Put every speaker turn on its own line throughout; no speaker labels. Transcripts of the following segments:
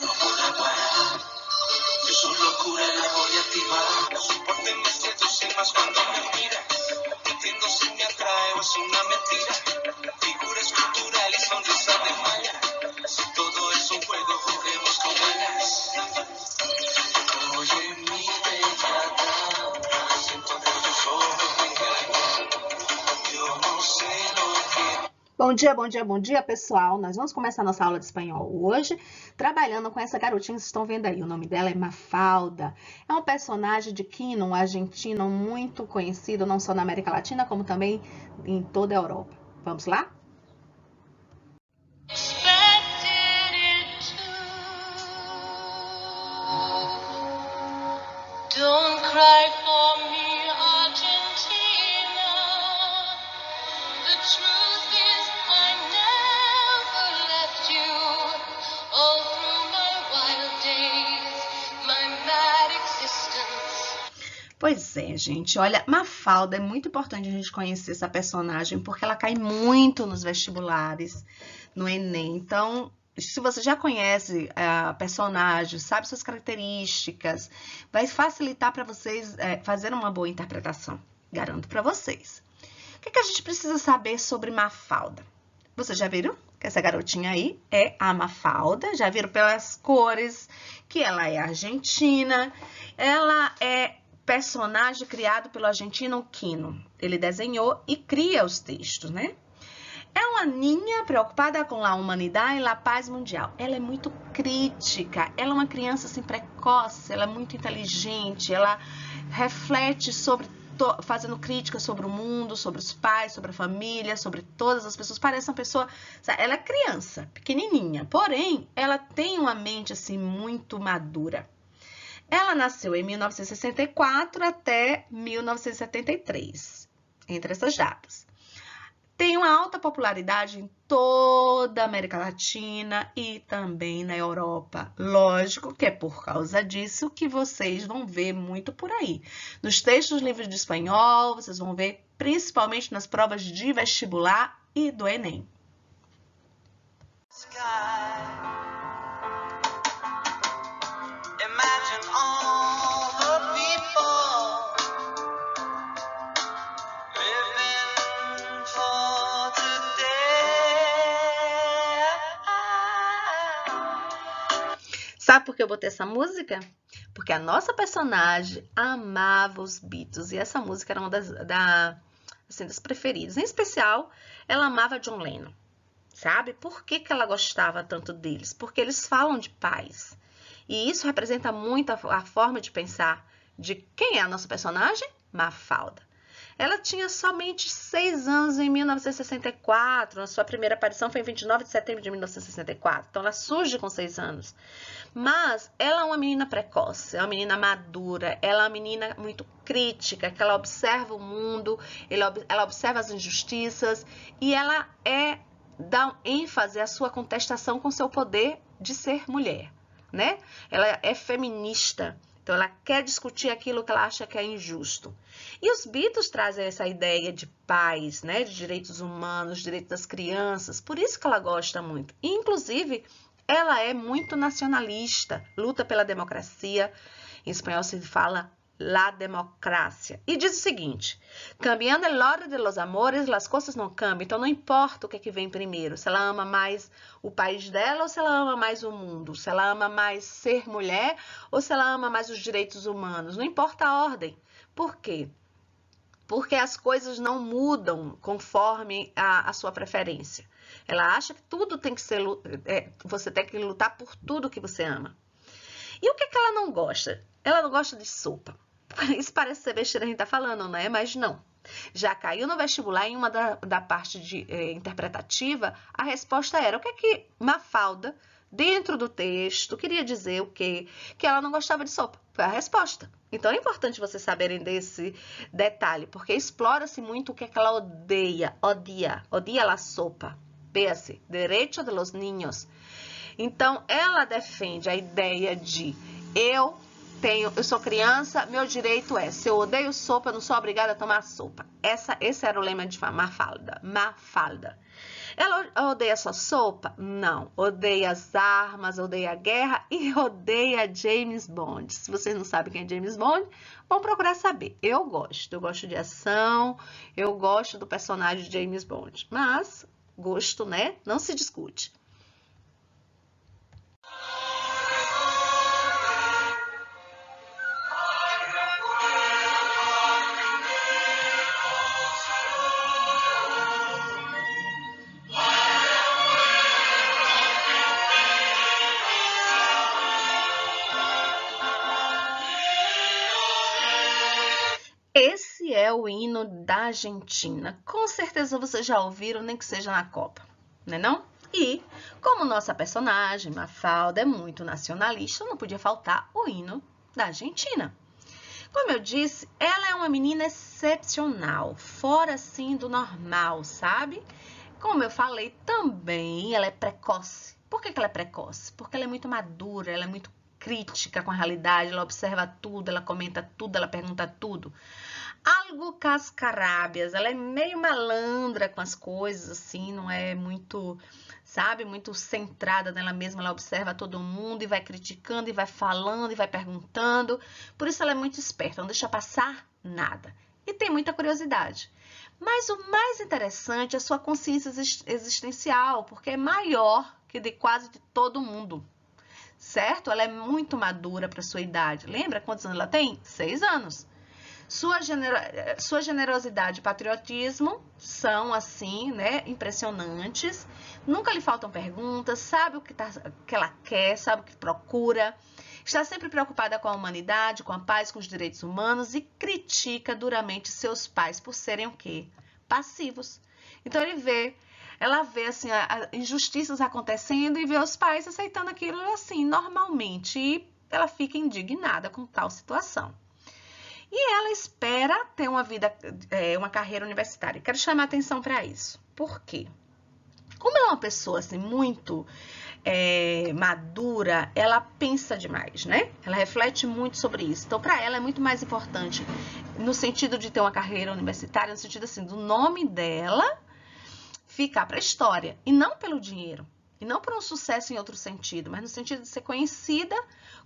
no podrá parar. Yo su locura la voy a activar. No soporte me seduce más cuando me mira. Entiendo si me atrae o es una mentira. Figuras culturales, sonrisa de malla. Si todo es un juego, juguemos con ganas. Oye, mi bella dama, siento que tus ojos me engañan. Yo no sé lo que...
Bom dia, pessoal. Nós vamos começar nossa aula de espanhol hoje, trabalhando com essa garotinha que vocês estão vendo aí. O nome dela é Mafalda. É um personagem de Quino, um argentino muito conhecido, não só na América Latina, como também em toda a Europa. Vamos lá?
Don't cry for me, Argentina. The truth is I never left you. All through my wild days, my mad existence.
Pois é, gente. Olha, Mafalda, é muito importante a gente conhecer essa personagem, porque ela cai muito nos vestibulares, no Enem. Então, se você já conhece a personagem, sabe suas características, vai facilitar para vocês fazer uma boa interpretação. Garanto para vocês. O que a gente precisa saber sobre Mafalda? Vocês já viram que essa garotinha aí é a Mafalda? Já viram pelas cores que ela é argentina. Ela é personagem criado pelo argentino Quino. Ele desenhou e cria os textos, né? É uma ninha preocupada com a humanidade e a paz mundial. Ela é muito crítica, ela é uma criança assim precoce, ela é muito inteligente, ela reflete fazendo críticas sobre o mundo, sobre os pais, sobre a família, sobre todas as pessoas. Parece uma pessoa, sabe, ela é criança, pequenininha, porém ela tem uma mente assim muito madura. Ela nasceu em 1964 até 1973, entre essas datas. Tem uma alta popularidade em toda a América Latina e também na Europa. Lógico que é por causa disso que vocês vão ver muito por aí. Nos textos livres de espanhol, vocês vão ver principalmente nas provas de vestibular e do Enem. Sabe por que eu botei essa música? Porque a nossa personagem amava os Beatles e essa música era uma das preferidas. Em especial, ela amava John Lennon. Sabe? Por que ela gostava tanto deles? Porque eles falam de paz. E isso representa muito a forma de pensar de quem é a nossa personagem? Mafalda. Ela tinha somente 6 anos em 1964. A sua primeira aparição foi em 29 de setembro de 1964. Então, ela surge com 6 anos. Mas ela é uma menina precoce, é uma menina madura, ela é uma menina muito crítica, que ela observa o mundo, ela observa as injustiças e ela dá ênfase à sua contestação com seu poder de ser mulher, né? Ela é feminista. Então, ela quer discutir aquilo que ela acha que é injusto. E os Beatles trazem essa ideia de paz, né? De direitos humanos, direitos das crianças. Por isso que ela gosta muito. E, inclusive, ela é muito nacionalista, luta pela democracia. Em espanhol se fala la democracia. E diz o seguinte: cambiando el orden de los amores, las cosas não cambiam. Então, não importa o que é que vem primeiro. Se ela ama mais o país dela ou se ela ama mais o mundo. Se ela ama mais ser mulher ou se ela ama mais os direitos humanos. Não importa a ordem. Por quê? Porque as coisas não mudam conforme a sua preferência. Ela acha que tudo tem que ser... você tem que lutar por tudo que você ama. E o que ela não gosta? Ela não gosta de sopa. Isso parece ser besteira a gente tá falando, né? Mas não. Já caiu no vestibular em uma da parte interpretativa, a resposta era o que Mafalda, dentro do texto, queria dizer o quê? Que ela não gostava de sopa. Foi a resposta. Então, é importante vocês saberem desse detalhe, porque explora-se muito o que ela odia a sopa. Véase, derecho de los niños. Então, ela defende a ideia de eu sou criança, meu direito é, se eu odeio sopa, eu não sou obrigada a tomar sopa. Esse era o lema de Mafalda. Ela odeia só sopa? Não. Odeia as armas, odeia a guerra e odeia James Bond. Se vocês não sabem quem é James Bond, vão procurar saber. Eu gosto de ação, eu gosto do personagem de James Bond. Mas, gosto, né? Não se discute. Esse é o hino da Argentina. Com certeza vocês já ouviram, nem que seja na Copa, né não? E, como nossa personagem, Mafalda, é muito nacionalista, não podia faltar o hino da Argentina. Como eu disse, ela é uma menina excepcional, fora assim do normal, sabe? Como eu falei também, ela é precoce. Por que ela é precoce? Porque ela é muito madura, ela é muito crítica com a realidade, ela observa tudo, ela comenta tudo, ela pergunta tudo. Algo cascarábias, ela é meio malandra com as coisas, assim, não é muito, sabe, muito centrada nela mesma, ela observa todo mundo e vai criticando e vai falando e vai perguntando. Por isso ela é muito esperta, não deixa passar nada. E tem muita curiosidade. Mas o mais interessante é a sua consciência existencial, porque é maior que de quase de todo mundo. Certo? Ela é muito madura para sua idade. Lembra quantos anos ela tem? 6 anos. Sua generosidade e patriotismo são, assim, né, impressionantes. Nunca lhe faltam perguntas, sabe o que ela quer, sabe o que procura. Está sempre preocupada com a humanidade, com a paz, com os direitos humanos e critica duramente seus pais por serem o quê? Passivos. Então, ela vê assim, injustiças acontecendo e vê os pais aceitando aquilo assim, normalmente. E ela fica indignada com tal situação. E ela espera ter uma carreira universitária. Quero chamar atenção para isso. Por quê? Como ela é uma pessoa assim, muito madura, ela pensa demais, né? Ela reflete muito sobre isso. Então, para ela é muito mais importante, no sentido de ter uma carreira universitária, no sentido assim, do nome dela ficar para a história, e não pelo dinheiro, e não por um sucesso em outro sentido, mas no sentido de ser conhecida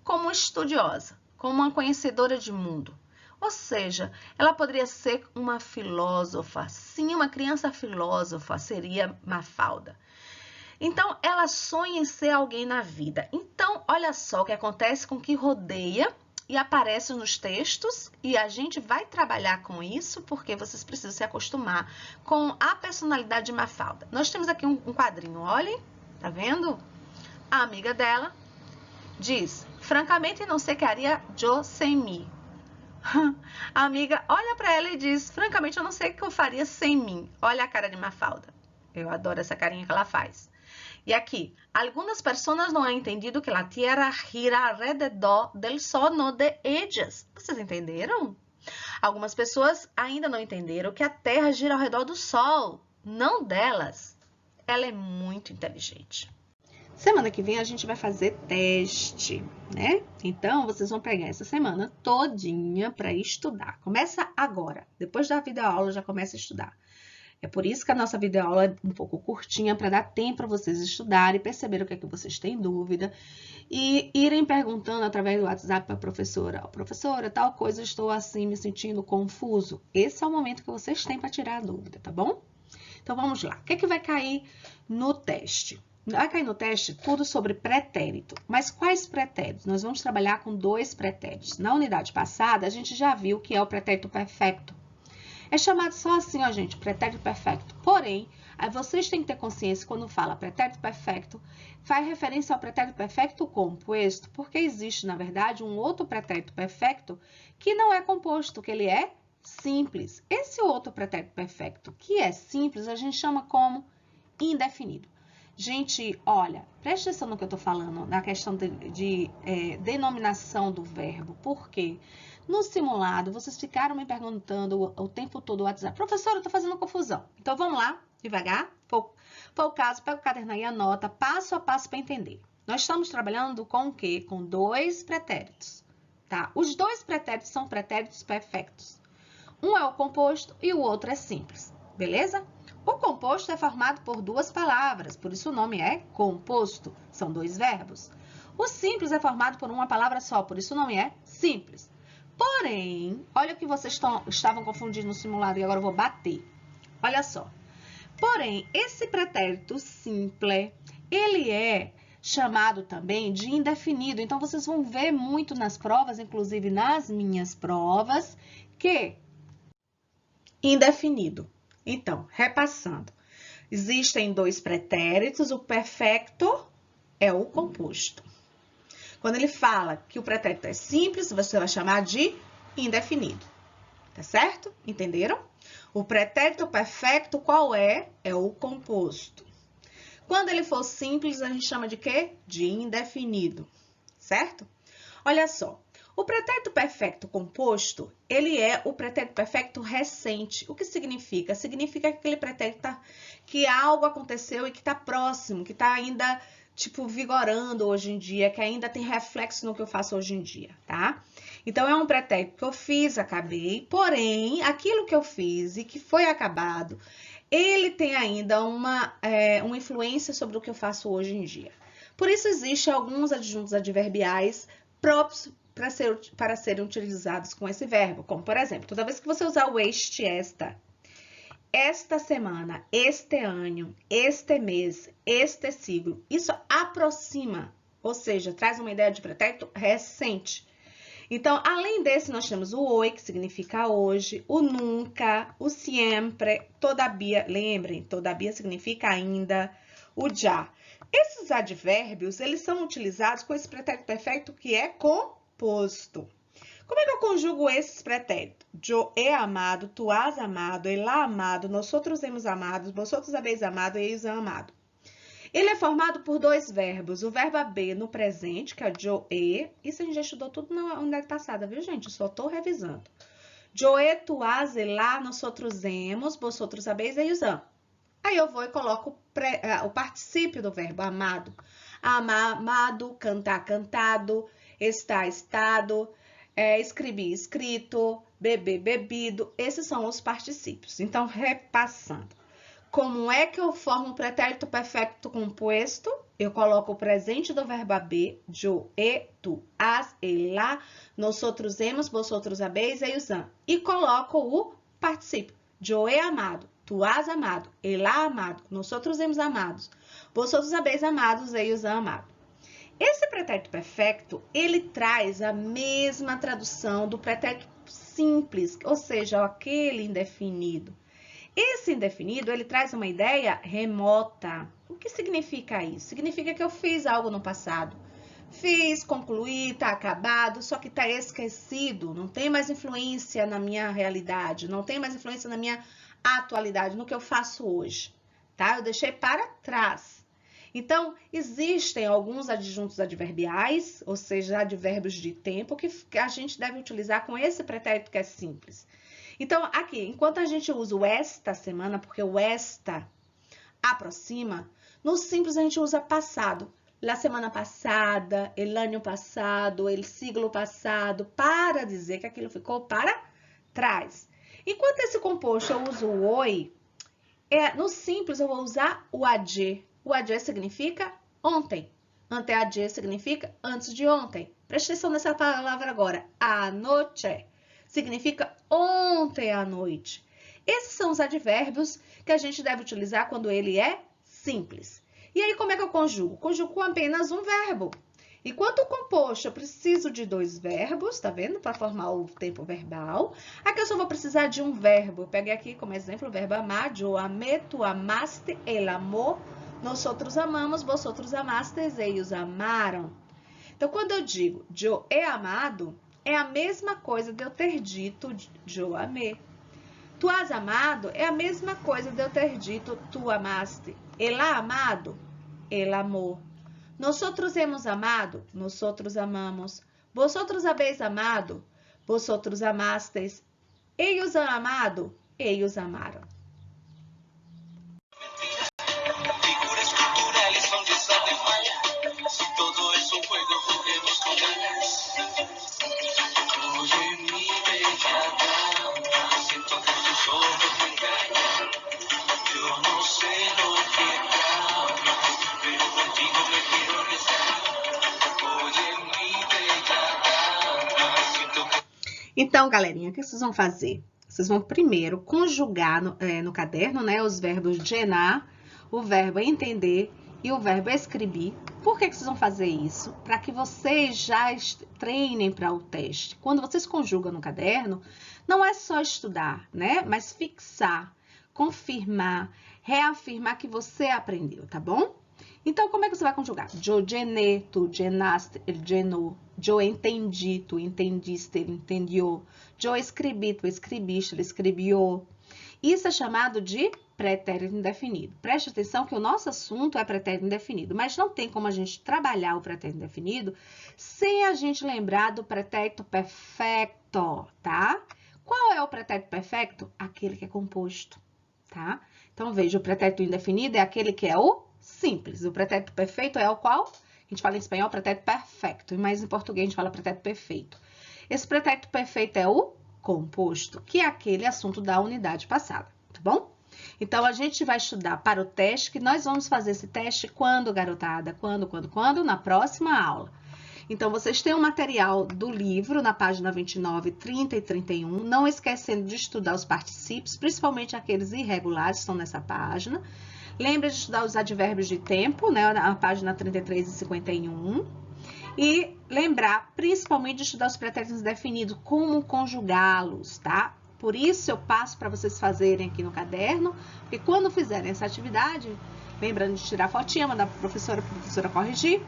como estudiosa, como uma conhecedora de mundo. Ou seja, ela poderia ser uma filósofa, sim, uma criança filósofa seria Mafalda. Então, ela sonha em ser alguém na vida. Então, olha só o que acontece com o que rodeia e aparece nos textos, e a gente vai trabalhar com isso, porque vocês precisam se acostumar com a personalidade de Mafalda. Nós temos aqui um quadrinho, olhem, tá vendo? A amiga dela diz, francamente não sei o que haria eu sem mim. A amiga olha para ela e diz, francamente eu não sei o que eu faria sem mim. Olha a cara de Mafalda. Eu adoro essa carinha que ela faz. E aqui, algumas pessoas não han entendido que a Terra gira alrededor del Sol, no de ellas. Vocês entenderam? Algumas pessoas ainda não entenderam que a Terra gira ao redor do Sol, não delas. Ela é muito inteligente. Semana que vem a gente vai fazer teste, né? Então, vocês vão pegar essa semana todinha para estudar. Começa agora. Depois da videoaula já começa a estudar. É por isso que a nossa videoaula é um pouco curtinha, para dar tempo para vocês estudarem, perceberem o que é que vocês têm dúvida e irem perguntando através do WhatsApp para a professora. Professora, tal coisa, estou assim, me sentindo confuso. Esse é o momento que vocês têm para tirar a dúvida, tá bom? Então, vamos lá. O que é que vai cair no teste? Vai cair no teste tudo sobre pretérito. Mas quais pretéritos? Nós vamos trabalhar com 2 pretéritos. Na unidade passada, a gente já viu que é o pretérito perfecto. É chamado só assim, ó, gente, pretérito perfecto. Porém, aí vocês têm que ter consciência quando fala pretérito perfecto, faz referência ao pretérito perfecto composto, porque existe, na verdade, um outro pretérito perfecto que não é composto, que ele é simples. Esse outro pretérito perfecto que é simples, a gente chama como indefinido. Gente, olha, preste atenção no que eu tô falando, na questão de denominação do verbo. Por quê? No simulado, vocês ficaram me perguntando o tempo todo no WhatsApp, professora, eu tô fazendo confusão. Então, vamos lá, devagar. Foi o caso, pega o caderno aí e anota, passo a passo para entender. Nós estamos trabalhando com o quê? Com 2 pretéritos, tá? Os 2 pretéritos são pretéritos perfeitos. Um é o composto e o outro é simples, beleza? O composto é formado por duas palavras, por isso o nome é composto. São dois verbos. O simples é formado por uma palavra só, por isso o nome é simples. Porém, olha o que vocês estavam confundindo no simulado e agora eu vou bater. Olha só. Porém, esse pretérito simple, ele é chamado também de indefinido. Então, vocês vão ver muito nas provas, inclusive nas minhas provas, que indefinido. Então, repassando. Existem dois pretéritos, o perfecto é o composto. Quando ele fala que o pretérito é simples, você vai chamar de indefinido. Tá certo? Entenderam? O pretérito perfecto, qual é? É o composto. Quando ele for simples, a gente chama de quê? De indefinido. Certo? Olha só. O pretérito perfecto composto, ele é o pretérito perfecto recente. O que significa? Significa que aquele pretérito que algo aconteceu e que está próximo, que está ainda, tipo, vigorando hoje em dia, que ainda tem reflexo no que eu faço hoje em dia, tá? Então, é um pretérito que eu fiz, acabei, porém, aquilo que eu fiz e que foi acabado, ele tem ainda uma influência sobre o que eu faço hoje em dia. Por isso, existem alguns adjuntos adverbiais próprios para serem utilizados com esse verbo, como, por exemplo, toda vez que você usar o este, esta semana, este ano, este mês, este siglo, isso aproxima, ou seja, traz uma ideia de pretérito recente. Então, além desse, nós temos o hoy, que significa hoje, o nunca, o siempre, todavia, lembrem, todavia significa ainda, o já. Esses advérbios, eles são utilizados com esse pretérito perfeito que é composto. Como é que eu conjugo esses pretéritos? Yo he amado, tu has amado, ele ha amado, nosotros hemos amado, vosotros habéis amado, ellos han amado. Ele é formado por dois verbos. O verbo haber no presente, que é yo he. Isso a gente já estudou tudo na unidade passada, viu, gente? Só tô revisando. Yo he, tu has, ele ha, nosotros hemos, vosotros habéis, ellos han. Aí eu vou e coloco o particípio do verbo amado. Amar, amado, cantar, cantado, estar, estado, escrever, escrito, beber, bebido. Esses são os particípios. Então, repassando. Como é que eu formo o pretérito perfeito composto? Eu coloco o presente do verbo haber, yo, he, tu, has, ele, ha, nosotros hemos, vosotros habéis, ellos han. E coloco o particípio. Yo he amado, tu has amado, ele ha amado, nosotros hemos amados, vosotros habéis amados, ellos han amado. Esse pretérito perfeito, ele traz a mesma tradução do pretérito simples, ou seja, aquele indefinido. Esse indefinido, ele traz uma ideia remota. O que significa isso? Significa que eu fiz algo no passado. Fiz, concluí, está acabado, só que está esquecido. Não tem mais influência na minha realidade, não tem mais influência na minha atualidade, no que eu faço hoje. Tá? Eu deixei para trás. Então, existem alguns adjuntos adverbiais, ou seja, advérbios de tempo, que a gente deve utilizar com esse pretérito que é simples. Então, aqui, enquanto a gente usa o esta semana, porque o esta aproxima, no simples a gente usa passado. La semana passada, el año passado, el siglo passado, para dizer que aquilo ficou para trás. Enquanto esse composto eu uso o oi, no simples eu vou usar o ayer. O ayer significa ontem. Anteayer significa antes de ontem. Preste atenção nessa palavra agora. Anoche significa ontem à noite. Esses são os advérbios que a gente deve utilizar quando ele é simples. E aí, como é que eu conjugo? Conjugo com apenas um verbo. Enquanto o composto eu preciso de dois verbos, tá vendo? Para formar o tempo verbal. Aqui eu só vou precisar de um verbo. Eu peguei aqui como exemplo o verbo amar. Yo amé, tu amaste, ele amou, nosotros amamos, vosotros amastes, ellos amaram. Então, quando eu digo yo he amado, é a mesma coisa de eu ter dito yo amé. Tu has amado é a mesma coisa de eu ter dito tu amaste. Ele ha amado, ele amou. Nosotros hemos amado, nosotros amamos. Vosotros habéis amado, vosotros amastes. Ellos han amado, ellos amaram.
Figuras culturales son de esa de mala. Si todo es un juego, juguemos con ganas. Oye, mi bella dama, siento que tus ojos me engañan. Yo
Então, galerinha, o que vocês vão fazer? Vocês vão primeiro conjugar no caderno, né, os verbos llenar, o verbo entender e o verbo escrever. Por que vocês vão fazer isso? Para que vocês já treinem para o teste. Quando vocês conjugam no caderno, não é só estudar, né? Mas fixar, confirmar, reafirmar que você aprendeu, tá bom? Então, como é que você vai conjugar? Yo llené, tu llenaste, ele llenou. Yo entendi, tu entendiste, ele entendió. Yo escrevi, tu escreviste, ele escrevió. Isso é chamado de pretérito indefinido. Preste atenção que o nosso assunto é pretérito indefinido, mas não tem como a gente trabalhar o pretérito indefinido sem a gente lembrar do pretérito perfecto, tá? Qual é o pretérito perfecto? Aquele que é composto, tá? Então, veja, o pretérito indefinido é aquele que é o simples. O pretérito perfeito é o qual? A gente fala em espanhol pretérito perfecto, mas em português a gente fala pretérito perfeito. Esse pretérito perfeito é o composto, que é aquele assunto da unidade passada, tá bom? Então, a gente vai estudar para o teste, que nós vamos fazer esse teste quando, garotada? Quando? Na próxima aula. Então, vocês têm o material do livro na página 29, 30 e 31, não esquecendo de estudar os particípios, principalmente aqueles irregulares que estão nessa página. Lembra de estudar os advérbios de tempo, né, na página 33 e 51. E lembrar, principalmente, de estudar os pretéritos indefinidos, como conjugá-los, tá? Por isso, eu passo para vocês fazerem aqui no caderno, porque quando fizerem essa atividade, lembrando de tirar a fotinha, mandar para a professora corrigir,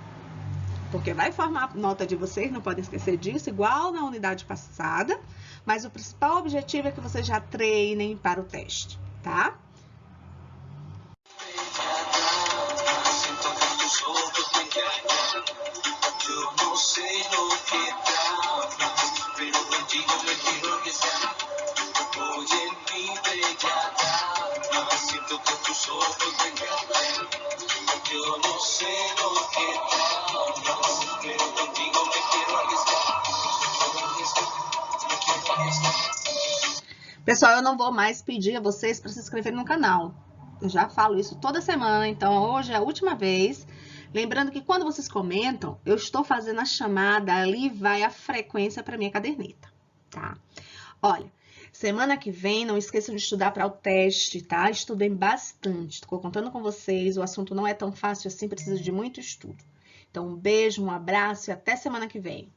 porque vai formar nota de vocês, não podem esquecer disso, igual na unidade passada, mas o principal objetivo é que vocês já treinem para o teste, tá? Pessoal, eu não vou mais pedir a vocês para se inscreverem no canal. Eu já falo isso toda semana, então hoje é a última vez. Lembrando que quando vocês comentam, eu estou fazendo a chamada, ali vai a frequência para minha caderneta, tá? Olha, semana que vem, não esqueçam de estudar para o teste, tá? Estudem bastante, estou contando com vocês, o assunto não é tão fácil assim, precisa de muito estudo. Então, um beijo, um abraço e até semana que vem.